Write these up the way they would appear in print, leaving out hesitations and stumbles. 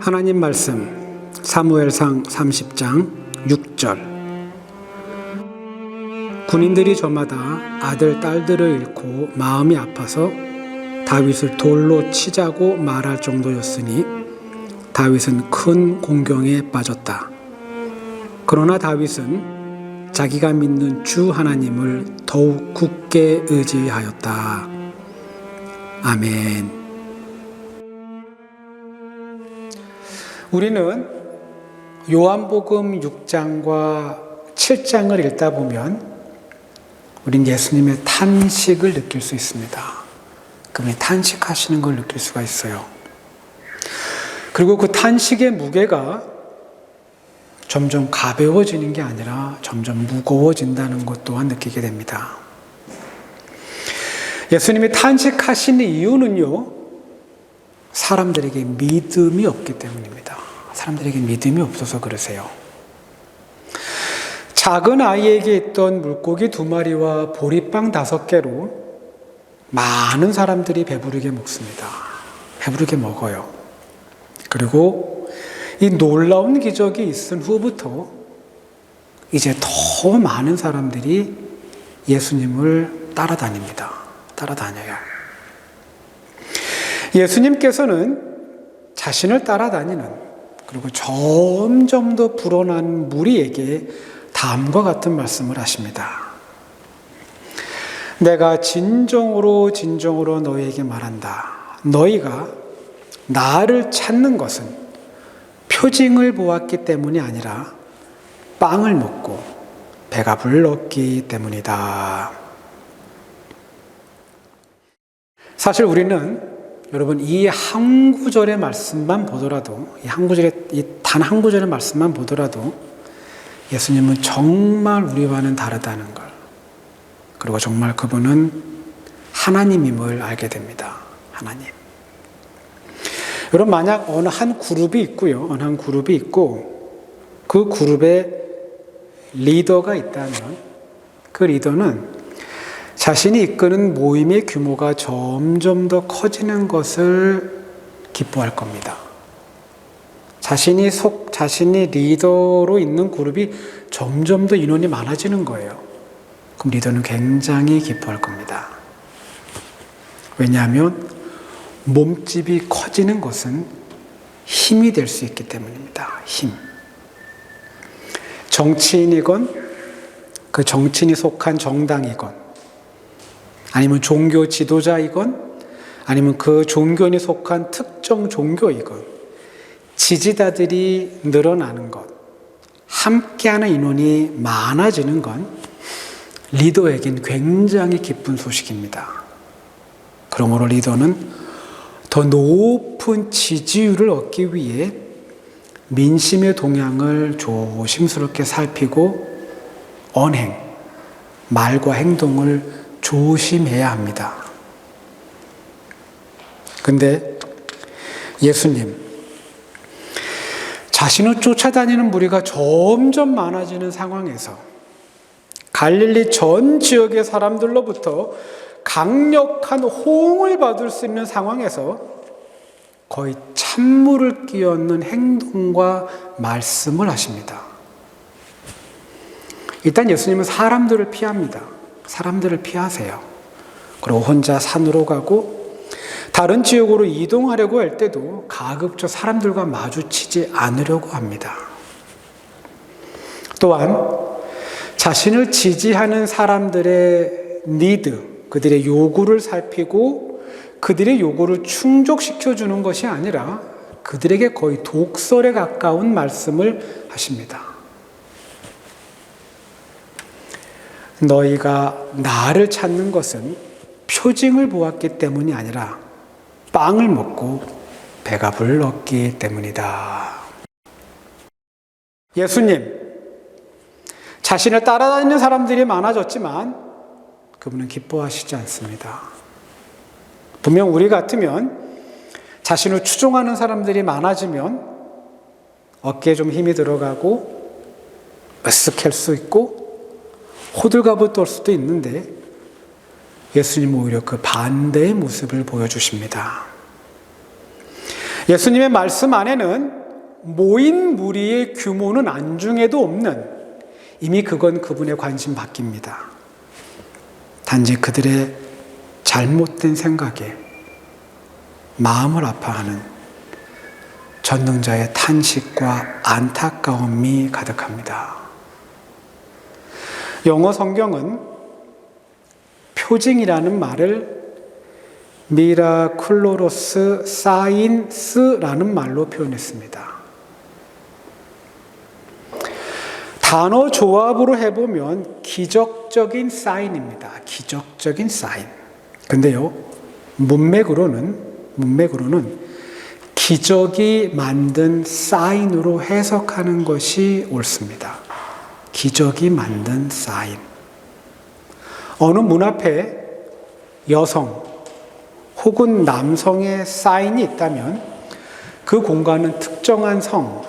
하나님 말씀 사무엘상 30장 6절. 군인들이 저마다 아들, 딸들을 잃고 마음이 아파서 다윗을 돌로 치자고 말할 정도였으니 다윗은 큰 공경에 빠졌다. 그러나 다윗은 자기가 믿는 주 하나님을 더욱 굳게 의지하였다. 아멘. 우리는 요한복음 6장과 7장을 읽다 보면 우린 예수님의 탄식을 느낄 수 있습니다. 그분이 탄식하시는 걸 느낄 수가 있어요. 그리고 그 탄식의 무게가 점점 가벼워지는 게 아니라 점점 무거워진다는 것 또한 느끼게 됩니다. 예수님이 탄식하시는 이유는요, 사람들에게 믿음이 없기 때문입니다. 사람들에게 믿음이 없어서 그러세요. 작은 아이에게 있던 물고기 2마리와 보리빵 5개로 많은 사람들이 배부르게 먹습니다. 배부르게 먹어요. 그리고 이 놀라운 기적이 있은 후부터 이제 더 많은 사람들이 예수님을 따라다닙니다. 따라다녀요. 예수님께서는 자신을 따라다니는, 그리고 점점 더 불어난 무리에게 다음과 같은 말씀을 하십니다. 내가 진정으로 너희에게 말한다. 너희가 나를 찾는 것은 표징을 보았기 때문이 아니라 빵을 먹고 배가 불렀기 때문이다. 사실 우리는 여러분 이 한 구절의 말씀만 보더라도, 단 한 구절의 말씀만 보더라도 예수님은 정말 우리와는 다르다는 걸, 그리고 정말 그분은 하나님임을 알게 됩니다. 하나님. 여러분, 만약 어느 한 그룹이 있고요, 어느 한 그룹이 있고 그 그룹에 리더가 있다면 그 리더는 자신이 이끄는 모임의 규모가 점점 더 커지는 것을 기뻐할 겁니다. 자신이 리더로 있는 그룹이 점점 더 인원이 많아지는 거예요. 그럼 리더는 굉장히 기뻐할 겁니다. 왜냐하면 몸집이 커지는 것은 힘이 될 수 있기 때문입니다. 힘. 정치인이건 그 정치인이 속한 정당이건 아니면 종교 지도자이건 아니면 그 종교인이 속한 특정 종교이건 지지자들이 늘어나는 것, 함께하는 인원이 많아지는 건 리더에겐 굉장히 기쁜 소식입니다. 그러므로 리더는 더 높은 지지율을 얻기 위해 민심의 동향을 조심스럽게 살피고 언행, 말과 행동을 조심해야 합니다. 근데 예수님, 자신을 쫓아다니는 무리가 점점 많아지는 상황에서 갈릴리 전 지역의 사람들로부터 강력한 호응을 받을 수 있는 상황에서 거의 찬물을 끼얹는 행동과 말씀을 하십니다. 일단 예수님은 사람들을 피합니다. 사람들을 피하세요. 그리고 혼자 산으로 가고 다른 지역으로 이동하려고 할 때도 가급적 사람들과 마주치지 않으려고 합니다. 또한 자신을 지지하는 사람들의 니드, 그들의 요구를 살피고 그들의 요구를 충족시켜주는 것이 아니라 그들에게 거의 독설에 가까운 말씀을 하십니다. 너희가 나를 찾는 것은 표징을 보았기 때문이 아니라 빵을 먹고 배가 불렀기 때문이다. 예수님, 자신을 따라다니는 사람들이 많아졌지만 그분은 기뻐하시지 않습니다. 분명 우리 같으면 자신을 추종하는 사람들이 많아지면 어깨에 좀 힘이 들어가고 으쓱할 수 있고 호들갑을 떨 수도 있는데 예수님은 오히려 그 반대의 모습을 보여주십니다. 예수님의 말씀 안에는 모인 무리의 규모는 안중에도 없는, 이미 그건 그분의 관심 밖입니다. 단지 그들의 잘못된 생각에 마음을 아파하는 전능자의 탄식과 안타까움이 가득합니다. 영어 성경은 표징이라는 말을 미라클로로스 사인스라는 말로 표현했습니다. 단어 조합으로 해보면 기적적인 사인입니다. 기적적인 사인. 근데요, 문맥으로는 기적이 만든 사인으로 해석하는 것이 옳습니다. 기적이 만든 사인. 어느 문 앞에 여성 혹은 남성의 사인이 있다면 그 공간은 특정한 성,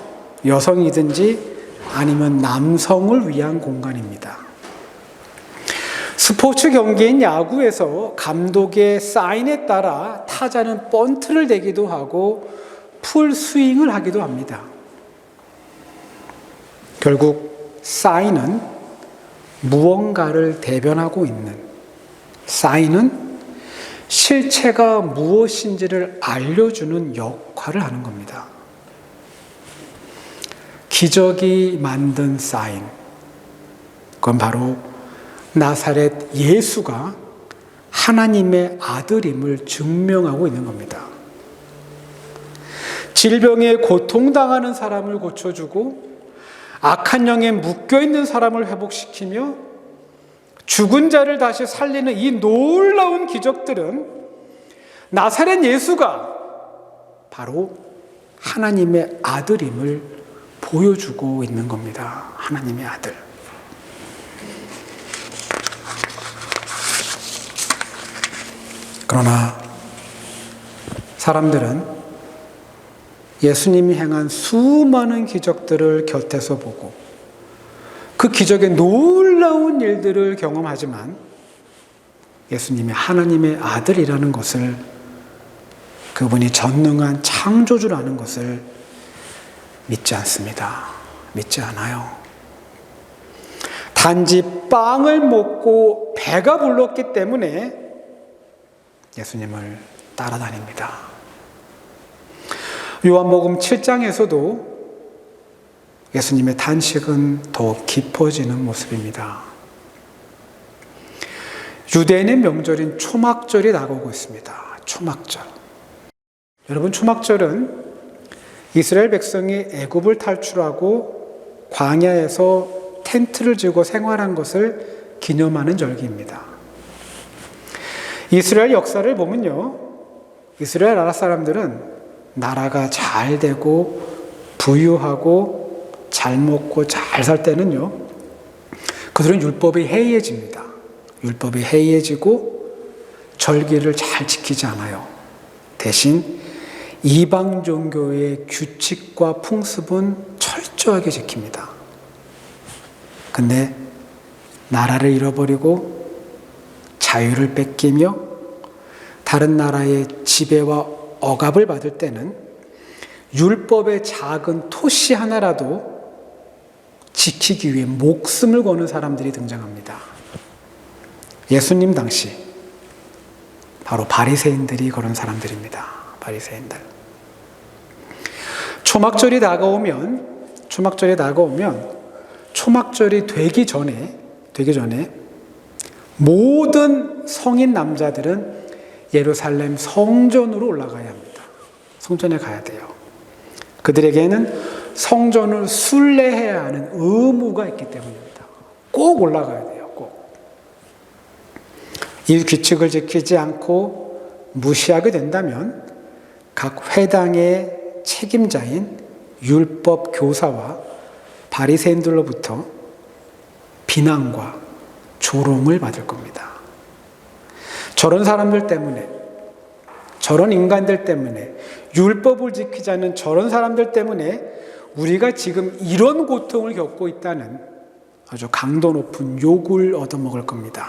여성이든지 아니면 남성을 위한 공간입니다. 스포츠 경기인 야구에서 감독의 사인에 따라 타자는 번트를 대기도 하고 풀 스윙을 하기도 합니다. 결국 사인은 무언가를 대변하고 있는, 사인은 실체가 무엇인지를 알려주는 역할을 하는 겁니다. 기적이 만든 사인, 그건 바로 나사렛 예수가 하나님의 아들임을 증명하고 있는 겁니다. 질병에 고통당하는 사람을 고쳐주고 악한 영에 묶여있는 사람을 회복시키며 죽은 자를 다시 살리는 이 놀라운 기적들은 나사렛 예수가 바로 하나님의 아들임을 보여주고 있는 겁니다. 하나님의 아들. 그러나 사람들은 예수님이 행한 수많은 기적들을 곁에서 보고 그 기적의 놀라운 일들을 경험하지만 예수님이 하나님의 아들이라는 것을, 그분이 전능한 창조주라는 것을 믿지 않습니다. 믿지 않아요. 단지 빵을 먹고 배가 불렀기 때문에 예수님을 따라다닙니다. 요한복음 7장에서도 예수님의 탄식은 더욱 깊어지는 모습입니다. 유대인의 명절인 초막절이 다가오고 있습니다. 초막절. 여러분, 초막절은 이스라엘 백성이 애굽을 탈출하고 광야에서 텐트를 지고 생활한 것을 기념하는 절기입니다. 이스라엘 역사를 보면요, 이스라엘 나라 사람들은 나라가 잘 되고 부유하고 잘 먹고 잘 살 때는요, 그들은 율법이 해이해집니다. 율법이 해이해지고 절기를 잘 지키지 않아요. 대신 이방 종교의 규칙과 풍습은 철저하게 지킵니다. 근데 나라를 잃어버리고 자유를 뺏기며 다른 나라의 지배와 억압을 받을 때는 율법의 작은 토시 하나라도 지키기 위해 목숨을 거는 사람들이 등장합니다. 예수님 당시 바로 바리새인들이 그런 사람들입니다. 바리새인들. 초막절이 다가오면 초막절이 되기 전에 모든 성인 남자들은 예루살렘 성전으로 올라가야 합니다. 성전에 가야 돼요. 그들에게는 성전을 순례해야 하는 의무가 있기 때문입니다. 꼭 올라가야 돼요. 꼭. 이 규칙을 지키지 않고 무시하게 된다면 각 회당의 책임자인 율법 교사와 바리새인들로부터 비난과 조롱을 받을 겁니다. 저런 사람들 때문에, 저런 인간들 때문에, 율법을 지키지 않는 저런 사람들 때문에 우리가 지금 이런 고통을 겪고 있다는 아주 강도 높은 욕을 얻어먹을 겁니다.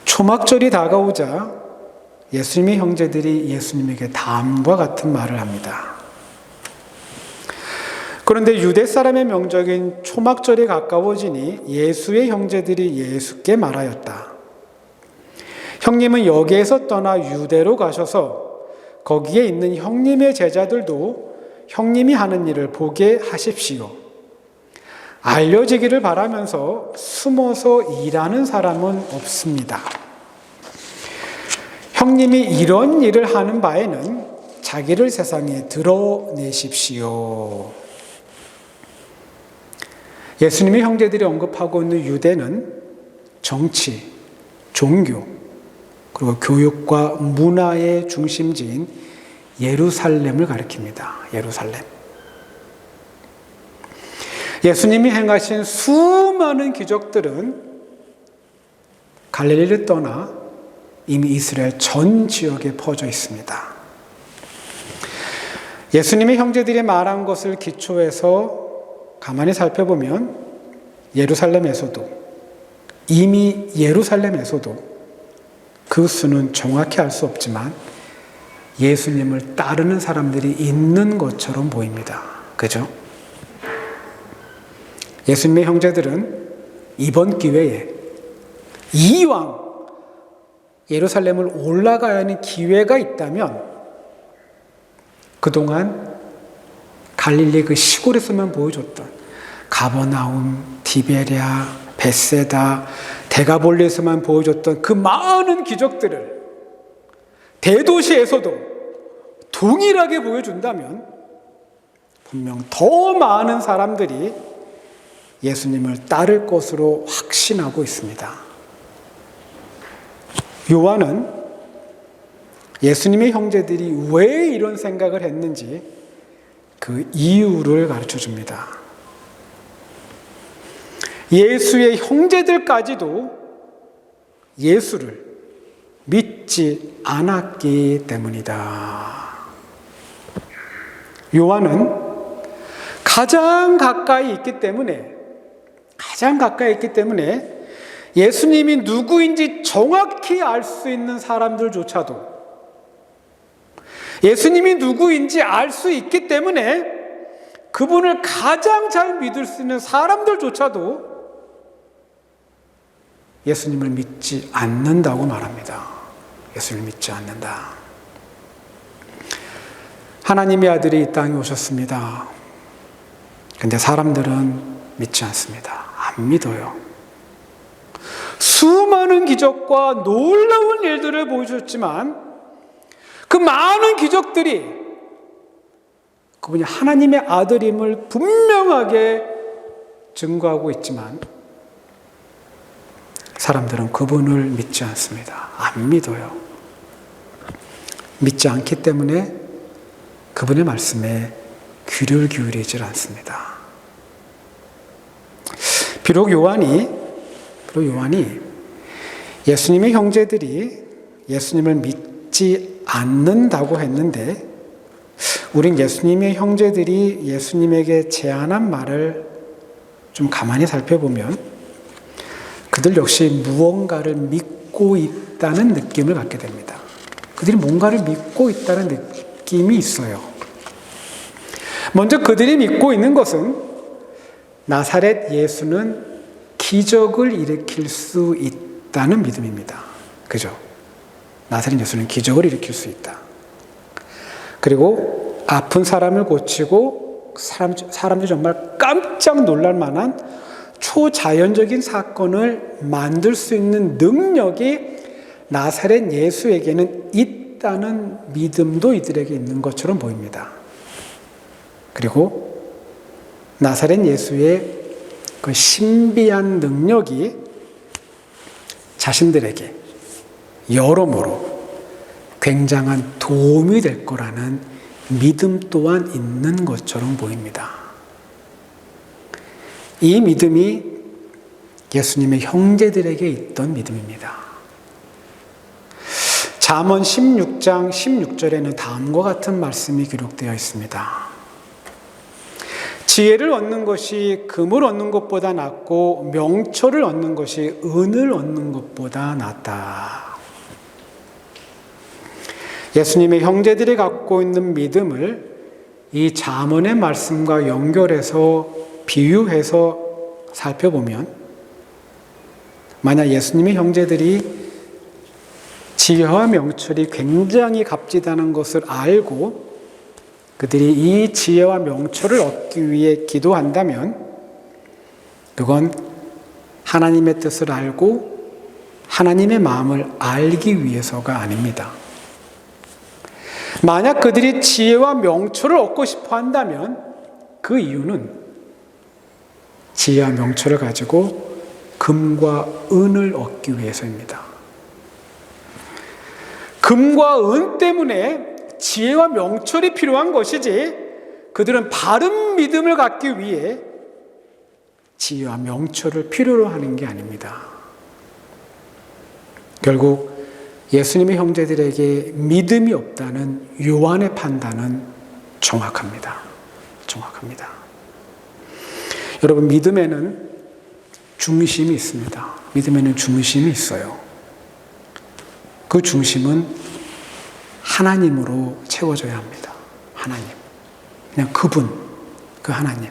초막절이 다가오자 예수님의 형제들이 예수님에게 다음과 같은 말을 합니다. 그런데 유대 사람의 명절인 초막절이 가까워지니 예수의 형제들이 예수께 말하였다. 형님은 여기에서 떠나 유대로 가셔서 거기에 있는 형님의 제자들도 형님이 하는 일을 보게 하십시오. 알려지기를 바라면서 숨어서 일하는 사람은 없습니다. 형님이 이런 일을 하는 바에는 자기를 세상에 드러내십시오. 예수님의 형제들이 언급하고 있는 유대는 정치, 종교, 그리고 교육과 문화의 중심지인 예루살렘을 가리킵니다. 예루살렘. 예수님이 행하신 수많은 기적들은 갈릴리를 떠나 이미 이스라엘 전 지역에 퍼져 있습니다. 예수님의 형제들이 말한 것을 기초해서 가만히 살펴보면 이미 예루살렘에서도 그 수는 정확히 알 수 없지만 예수님을 따르는 사람들이 있는 것처럼 보입니다. 그죠? 예수님의 형제들은 이번 기회에 이왕 예루살렘을 올라가야 하는 기회가 있다면 그동안 갈릴리 그 시골에서만 보여줬던 가버나움, 디베랴, 벳세다, 데가볼리에서만 보여줬던 그 많은 기적들을 대도시에서도 동일하게 보여준다면 분명 더 많은 사람들이 예수님을 따를 것으로 확신하고 있습니다. 요한은 예수님의 형제들이 왜 이런 생각을 했는지 그 이유를 가르쳐 줍니다. 예수의 형제들까지도 예수를 믿지 않았기 때문이다. 요한은 가장 가까이 있기 때문에 예수님이 누구인지 정확히 알 수 있는 사람들조차도 예수님이 누구인지 알 수 있기 때문에 그분을 가장 잘 믿을 수 있는 사람들조차도 예수님을 믿지 않는다고 말합니다. 예수님을 믿지 않는다. 하나님의 아들이 이 땅에 오셨습니다. 근데 사람들은 믿지 않습니다. 안 믿어요. 수많은 기적과 놀라운 일들을 보여주셨지만 그 많은 기적들이 그분이 하나님의 아들임을 분명하게 증거하고 있지만 사람들은 그분을 믿지 않습니다. 안 믿어요. 믿지 않기 때문에 그분의 말씀에 귀를 기울이질 않습니다. 비록 요한이 예수님의 형제들이 예수님을 믿지 않는다고 했는데 우린 예수님의 형제들이 예수님에게 제안한 말을 좀 가만히 살펴보면 그들 역시 무언가를 믿고 있다는 느낌을 갖게 됩니다. 그들이 뭔가를 믿고 있다는 느낌이 있어요. 먼저 그들이 믿고 있는 것은 나사렛 예수는 기적을 일으킬 수 있다는 믿음입니다. 그죠? 나사렛 예수는 기적을 일으킬 수 있다. 그리고 아픈 사람을 고치고 사람들이 정말 깜짝 놀랄 만한 초자연적인 사건을 만들 수 있는 능력이 나사렛 예수에게는 있다는 믿음도 이들에게 있는 것처럼 보입니다. 그리고 나사렛 예수의 그 신비한 능력이 자신들에게 여러모로 굉장한 도움이 될 거라는 믿음 또한 있는 것처럼 보입니다. 이 믿음이 예수님의 형제들에게 있던 믿음입니다. 잠언 16장 16절에는 다음과 같은 말씀이 기록되어 있습니다. 지혜를 얻는 것이 금을 얻는 것보다 낫고 명철을 얻는 것이 은을 얻는 것보다 낫다. 예수님의 형제들이 갖고 있는 믿음을 이 잠언의 말씀과 연결해서 비유해서 살펴보면, 만약 예수님의 형제들이 지혜와 명철이 굉장히 값지다는 것을 알고 그들이 이 지혜와 명철을 얻기 위해 기도한다면 그건 하나님의 뜻을 알고 하나님의 마음을 알기 위해서가 아닙니다. 만약 그들이 지혜와 명철을 얻고 싶어 한다면 그 이유는 지혜와 명철을 가지고 금과 은을 얻기 위해서입니다. 금과 은 때문에 지혜와 명철이 필요한 것이지 그들은 바른 믿음을 갖기 위해 지혜와 명철을 필요로 하는 게 아닙니다. 결국 예수님의 형제들에게 믿음이 없다는 요한의 판단은 정확합니다. 정확합니다. 여러분, 믿음에는 중심이 있습니다. 믿음에는 중심이 있어요. 그 중심은 하나님으로 채워져야 합니다. 하나님. 그냥 그분, 그 하나님.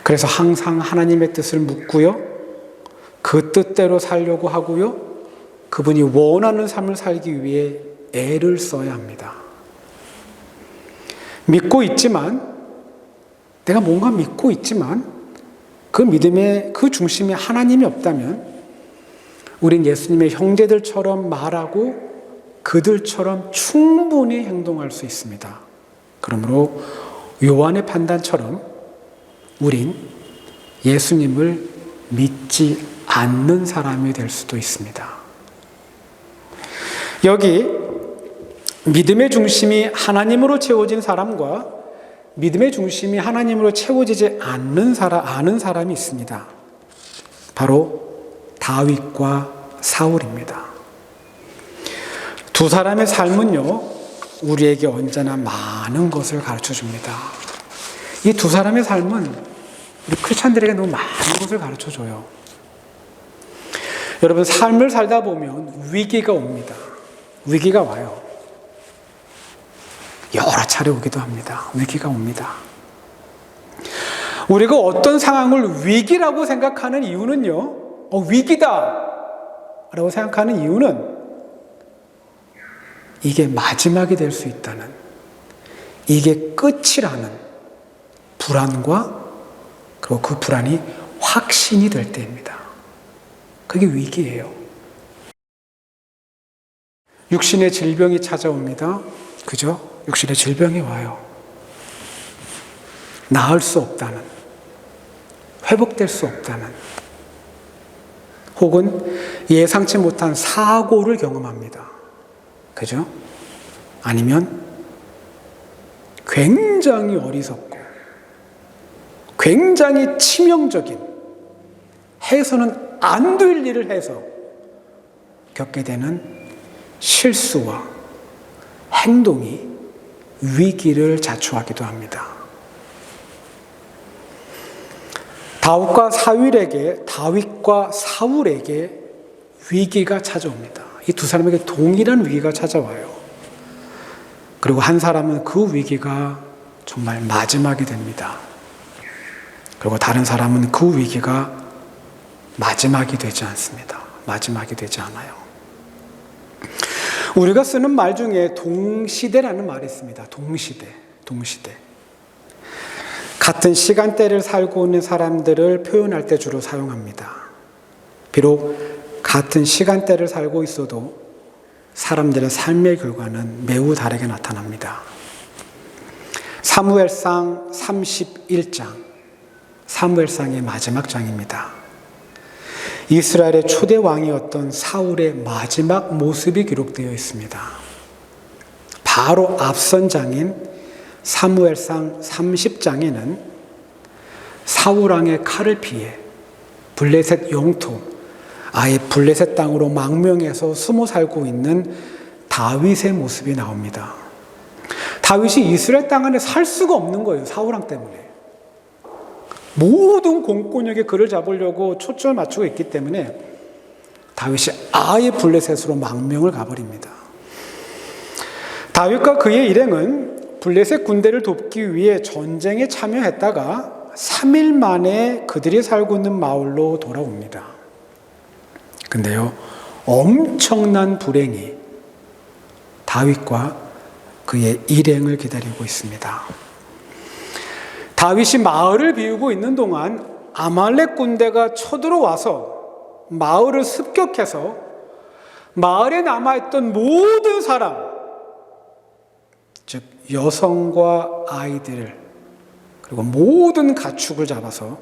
그래서 항상 하나님의 뜻을 묻고요. 그 뜻대로 살려고 하고요. 그분이 원하는 삶을 살기 위해 애를 써야 합니다. 믿고 있지만, 내가 뭔가 믿고 있지만 그 믿음의 그 중심에 하나님이 없다면 우린 예수님의 형제들처럼 말하고 그들처럼 충분히 행동할 수 있습니다. 그러므로 요한의 판단처럼 우린 예수님을 믿지 않는 사람이 될 수도 있습니다. 여기 믿음의 중심이 하나님으로 채워진 사람과 믿음의 중심이 하나님으로 채워지지 않는 아는 사람이 있습니다. 바로 다윗과 사울입니다. 두 사람의 삶은요, 우리에게 언제나 많은 것을 가르쳐 줍니다. 이 두 사람의 삶은 우리 크리스찬들에게 너무 많은 것을 가르쳐 줘요. 여러분, 삶을 살다 보면 위기가 옵니다. 위기가 와요. 여러 차례 오기도 합니다. 위기가 옵니다. 우리가 어떤 상황을 위기라고 생각하는 이유는요, 위기다 라고 생각하는 이유는 이게 마지막이 될 수 있다는, 이게 끝이라는 불안과 그리고 그 불안이 확신이 될 때입니다. 그게 위기예요. 육신의 질병이 찾아옵니다. 그죠? 육신의 질병이 와요. 나을 수 없다는, 회복될 수 없다는, 혹은 예상치 못한 사고를 경험합니다. 그죠? 아니면 굉장히 어리석고 굉장히 치명적인, 해서는 안 될 일을 해서 겪게 되는 실수와 행동이 위기를 자초하기도 합니다. 다윗과 사울에게 위기가 찾아옵니다. 이 두 사람에게 동일한 위기가 찾아와요. 그리고 한 사람은 그 위기가 정말 마지막이 됩니다. 그리고 다른 사람은 그 위기가 마지막이 되지 않습니다. 마지막이 되지 않아요. 우리가 쓰는 말 중에 동시대라는 말이 있습니다. 동시대. 같은 시간대를 살고 있는 사람들을 표현할 때 주로 사용합니다. 비록 같은 시간대를 살고 있어도 사람들의 삶의 결과는 매우 다르게 나타납니다. 사무엘상 31장, 사무엘상의 마지막 장입니다. 이스라엘의 초대 왕이었던 사울의 마지막 모습이 기록되어 있습니다. 바로 앞선 장인 사무엘상 30장에는 사울 왕의 칼을 피해 블레셋 영토, 아예 블레셋 땅으로 망명해서 숨어 살고 있는 다윗의 모습이 나옵니다. 다윗이 이스라엘 땅 안에 살 수가 없는 거예요. 사울 왕 때문에. 모든 공권력에 그를 잡으려고 초점을 맞추고 있기 때문에 다윗이 아예 블레셋으로 망명을 가버립니다. 다윗과 그의 일행은 블레셋 군대를 돕기 위해 전쟁에 참여했다가 3일 만에 그들이 살고 있는 마을로 돌아옵니다. 근데요, 엄청난 불행이 다윗과 그의 일행을 기다리고 있습니다. 다윗이 마을을 비우고 있는 동안 아말렉 군대가 쳐들어와서 마을을 습격해서 마을에 남아있던 모든 사람, 즉 여성과 아이들 그리고 모든 가축을 잡아서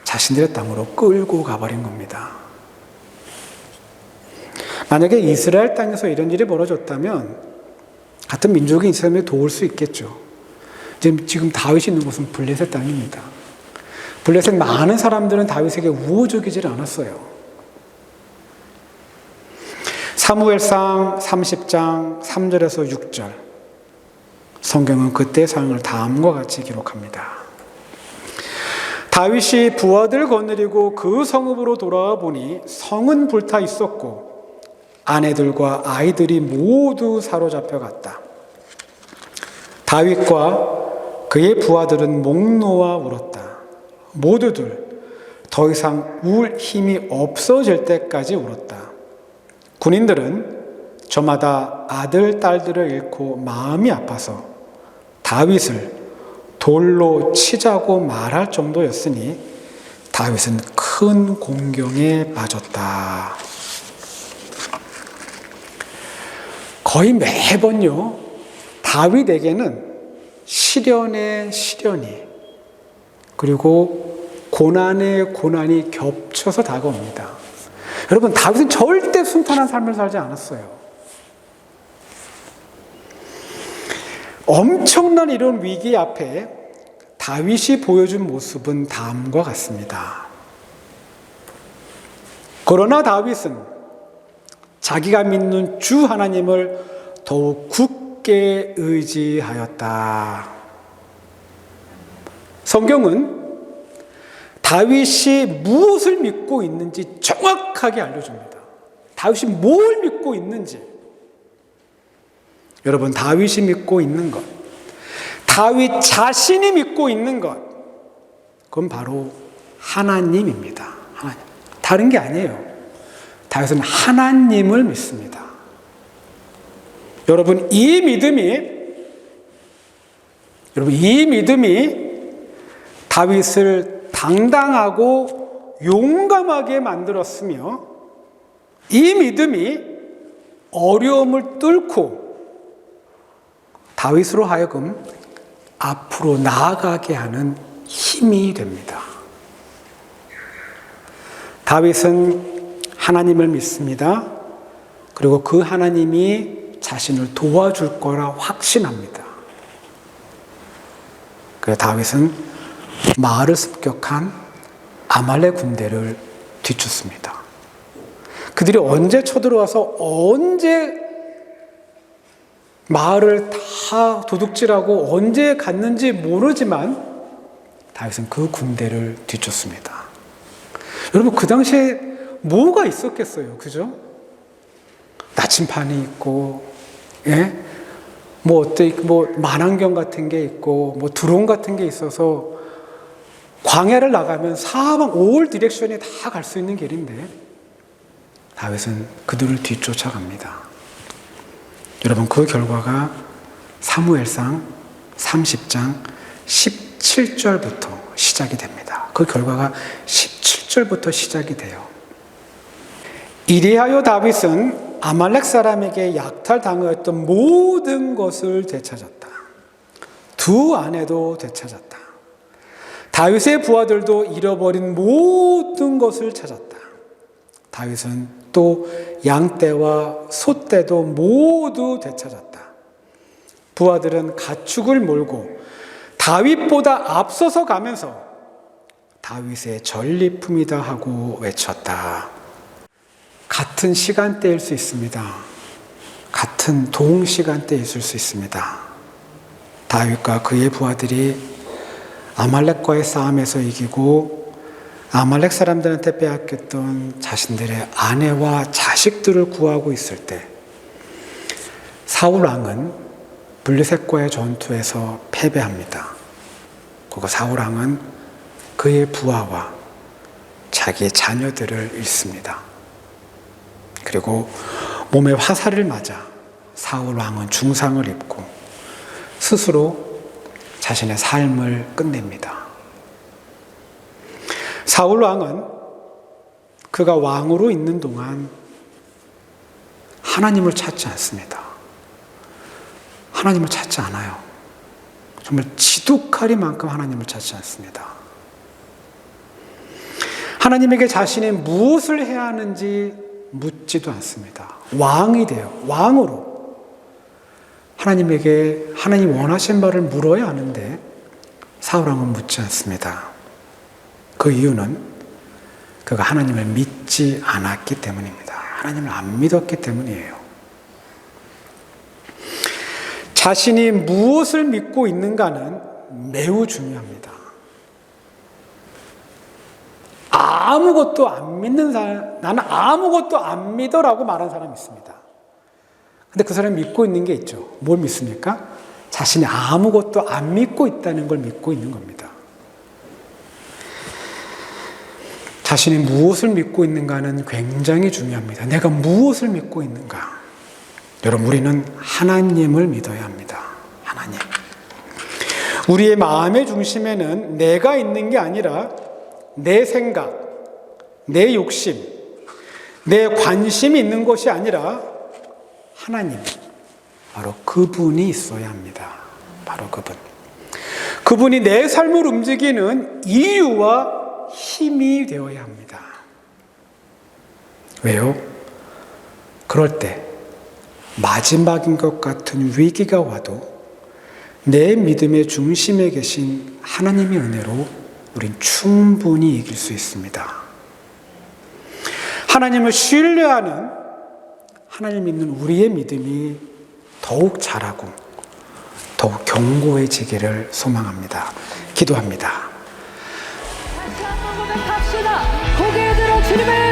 자신들의 땅으로 끌고 가버린 겁니다. 만약에 이스라엘 땅에서 이런 일이 벌어졌다면 같은 민족인 이스라엘에 도울 수 있겠죠. 지금 다윗이 있는 곳은 블레셋 땅입니다. 블레셋 많은 사람들은 다윗에게 우호적이질 않았어요. 사무엘상 30장 3절에서 6절, 성경은 그때의 상황을 다음과 같이 기록합니다. 다윗이 부하들을 거느리고 그 성읍으로 돌아와 보니 성은 불타 있었고 아내들과 아이들이 모두 사로잡혀 갔다. 다윗과 그의 부하들은 목 놓아 울었다. 모두들 더 이상 울 힘이 없어질 때까지 울었다. 군인들은 저마다 아들, 딸들을 잃고 마음이 아파서 다윗을 돌로 치자고 말할 정도였으니 다윗은 큰 공경에 빠졌다. 거의 매번요, 다윗에게는 시련의 시련이 그리고 고난의 고난이 겹쳐서 다가옵니다. 여러분, 다윗은 절대 순탄한 삶을 살지 않았어요. 엄청난 이런 위기 앞에 다윗이 보여준 모습은 다음과 같습니다. 그러나 다윗은 자기가 믿는 주 하나님을 더욱 굳게 의지하였다. 성경은 다윗이 무엇을 믿고 있는지 정확하게 알려줍니다. 다윗이 뭘 믿고 있는지. 여러분, 다윗이 믿고 있는 것, 다윗 자신이 믿고 있는 것, 그건 바로 하나님입니다. 하나님. 다른 게 아니에요. 다윗은 하나님을 믿습니다. 여러분, 이 믿음이 다윗을 당당하고 용감하게 만들었으며, 이 믿음이 어려움을 뚫고 다윗으로 하여금 앞으로 나아가게 하는 힘이 됩니다. 다윗은 하나님을 믿습니다. 그리고 그 하나님이 자신을 도와줄 거라 확신합니다. 그래서 다윗은 마을을 습격한 아말렉 군대를 뒤쫓습니다. 그들이 언제 쳐들어와서 언제 마을을 다 도둑질하고 언제 갔는지 모르지만 다윗은 그 군대를 뒤쫓습니다. 여러분, 그 당시에 뭐가 있었겠어요? 그죠? 나침판이 있고, 예? 뭐 만안경 같은 게 있고, 뭐 드론 같은 게 있어서 광야를 나가면 사방 올 디렉션이 다 갈 수 있는 길인데 다윗은 그들을 뒤쫓아갑니다. 여러분, 그 결과가 사무엘상 30장 17절부터 시작이 됩니다. 그 결과가 17절부터 시작이 돼요. 이리하여 다윗은 아말렉 사람에게 약탈당하였던 모든 것을 되찾았다. 두 아내도 되찾았다. 다윗의 부하들도 잃어버린 모든 것을 찾았다. 다윗은 또 양떼와 소떼도 모두 되찾았다. 부하들은 가축을 몰고 다윗보다 앞서서 가면서 다윗의 전리품이다 하고 외쳤다. 같은 시간대일 수 있습니다. 같은 동시간대에 있을 수 있습니다. 다윗과 그의 부하들이 아말렉과의 싸움에서 이기고 아말렉 사람들한테 빼앗겼던 자신들의 아내와 자식들을 구하고 있을 때 사울 왕은 블레셋과의 전투에서 패배합니다. 그리고 사울 왕은 그의 부하와 자기의 자녀들을 잃습니다. 그리고 몸에 화살을 맞아 사울 왕은 중상을 입고 스스로 자신의 삶을 끝냅니다. 사울 왕은 그가 왕으로 있는 동안 하나님을 찾지 않습니다. 하나님을 찾지 않아요. 정말 지독하리만큼 하나님을 찾지 않습니다. 하나님에게 자신이 무엇을 해야 하는지 묻지도 않습니다. 왕이 돼요. 왕으로. 하나님에게 하나님 원하신 바를 물어야 하는데 사울 왕은 묻지 않습니다. 그 이유는 그가 하나님을 믿지 않았기 때문입니다. 하나님을 안 믿었기 때문이에요. 자신이 무엇을 믿고 있는가는 매우 중요합니다. 아무것도 안 믿는 사람, 나는 아무것도 안 믿어라고 말하는 사람이 있습니다. 근데 그 사람이 믿고 있는 게 있죠. 뭘 믿습니까? 자신이 아무것도 안 믿고 있다는 걸 믿고 있는 겁니다. 자신이 무엇을 믿고 있는가는 굉장히 중요합니다. 내가 무엇을 믿고 있는가? 여러분, 우리는 하나님을 믿어야 합니다. 하나님. 우리의 마음의 중심에는 내가 있는 게 아니라 내 생각, 내 욕심, 내 관심이 있는 것이 아니라 하나님, 바로 그분이 있어야 합니다. 바로 그분. 그분이 내 삶을 움직이는 이유와 힘이 되어야 합니다. 왜요? 그럴 때 마지막인 것 같은 위기가 와도 내 믿음의 중심에 계신 하나님의 은혜로 우린 충분히 이길 수 있습니다. 하나님을 신뢰하는, 하나님 믿는 우리의 믿음이 더욱 자라고 더욱 견고해지기를 소망합니다. 기도합니다. 다시 한번 고백합시다. 고개 들어 주님을